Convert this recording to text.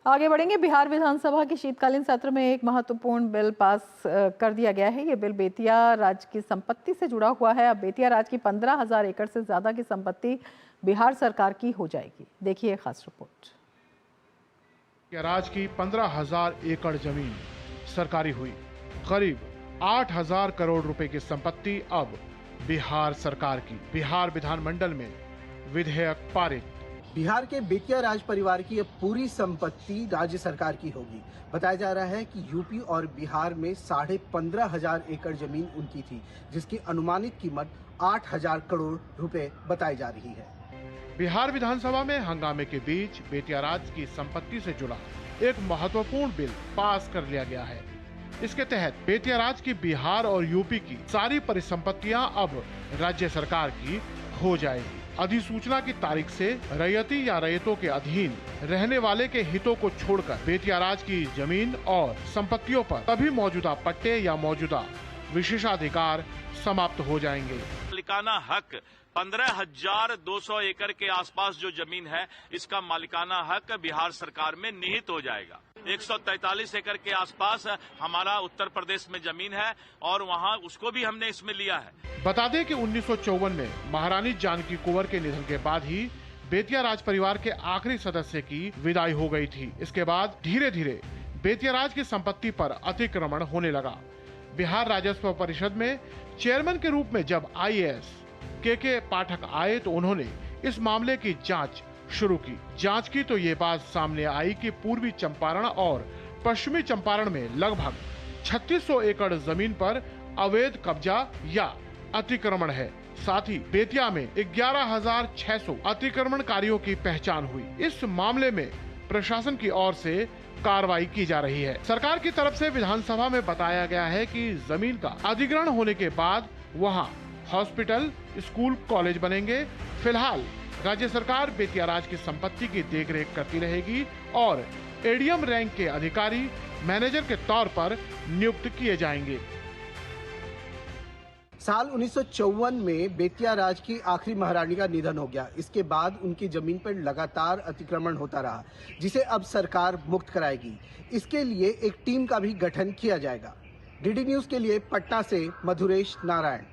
आगे बढ़ेंगे। बिहार विधानसभा के शीतकालीन सत्र में एक महत्वपूर्ण बिल पास कर दिया गया है। ये बिल बेतिया राज की संपत्ति से जुड़ा हुआ है। अब बेतिया राज की 15,000 एकड़ से ज्यादा की संपत्ति बिहार सरकार की हो जाएगी। देखिए खास रिपोर्ट। बेतिया राज की 15,000 एकड़ जमीन सरकारी हुई। करीब 8,000 करोड़ रुपए की संपत्ति अब बिहार सरकार की। बिहार विधानमंडल में विधेयक पारित। बिहार के बेतिया राज परिवार की अब पूरी संपत्ति राज्य सरकार की होगी। बताया जा रहा है कि यूपी और बिहार में 15,500 एकड़ जमीन उनकी थी, जिसकी अनुमानित कीमत 8,000 करोड़ रुपए बताई जा रही है। बिहार विधानसभा में हंगामे के बीच बेतिया राज की संपत्ति से जुड़ा एक महत्वपूर्ण बिल पास कर लिया गया है। इसके तहत बेतिया राज की बिहार और यूपी की सारी परिसंपत्तियां अब राज्य सरकार की हो जाएगी। अधिसूचना की तारीख से रैयती या रैयतों के अधीन रहने वाले के हितों को छोड़कर बेतिया राज की जमीन और संपत्तियों पर सभी मौजूदा पट्टे या मौजूदा विशेषाधिकार समाप्त हो जाएंगे। मालिकाना हक 15,200 एकड़ के आसपास जो जमीन है, इसका मालिकाना हक बिहार सरकार में निहित हो जाएगा। 143 एकड़ के आसपास हमारा उत्तर प्रदेश में जमीन है और वहां उसको भी हमने इसमें लिया है। बता दें कि 1954 में महारानी जानकी कुंवर के निधन के बाद ही बेतिया राज परिवार के आखिरी सदस्य की विदाई हो गई थी। इसके बाद धीरे धीरे बेतिया राज की संपत्ति पर अतिक्रमण होने लगा। बिहार राजस्व परिषद में चेयरमैन के रूप में जब IAS के पाठक आए तो उन्होंने इस मामले की जांच शुरू की। जांच की तो ये बात सामने आई कि पूर्वी चंपारण और पश्चिमी चंपारण में लगभग 3600 एकड़ जमीन पर अवैध कब्जा या अतिक्रमण है। साथ ही बेतिया में 11,600 अतिक्रमणकारियों की पहचान हुई। इस मामले में प्रशासन की ओर से कार्रवाई की जा रही है। सरकार की तरफ से विधानसभा में बताया गया है कि जमीन का अधिग्रहण होने के बाद वहां हॉस्पिटल, स्कूल, कॉलेज बनेंगे। फिलहाल राज्य सरकार बेतिया राज की संपत्ति की देखरेख करती रहेगी और ADM रैंक के अधिकारी मैनेजर के तौर पर नियुक्त किए जाएंगे। साल 1954 में बेतिया राज की आखिरी महारानी का निधन हो गया। इसके बाद उनकी जमीन पर लगातार अतिक्रमण होता रहा, जिसे अब सरकार मुक्त कराएगी। इसके लिए एक टीम का भी गठन किया जाएगा। DD न्यूज के लिए पटना से मधुरेश नारायण।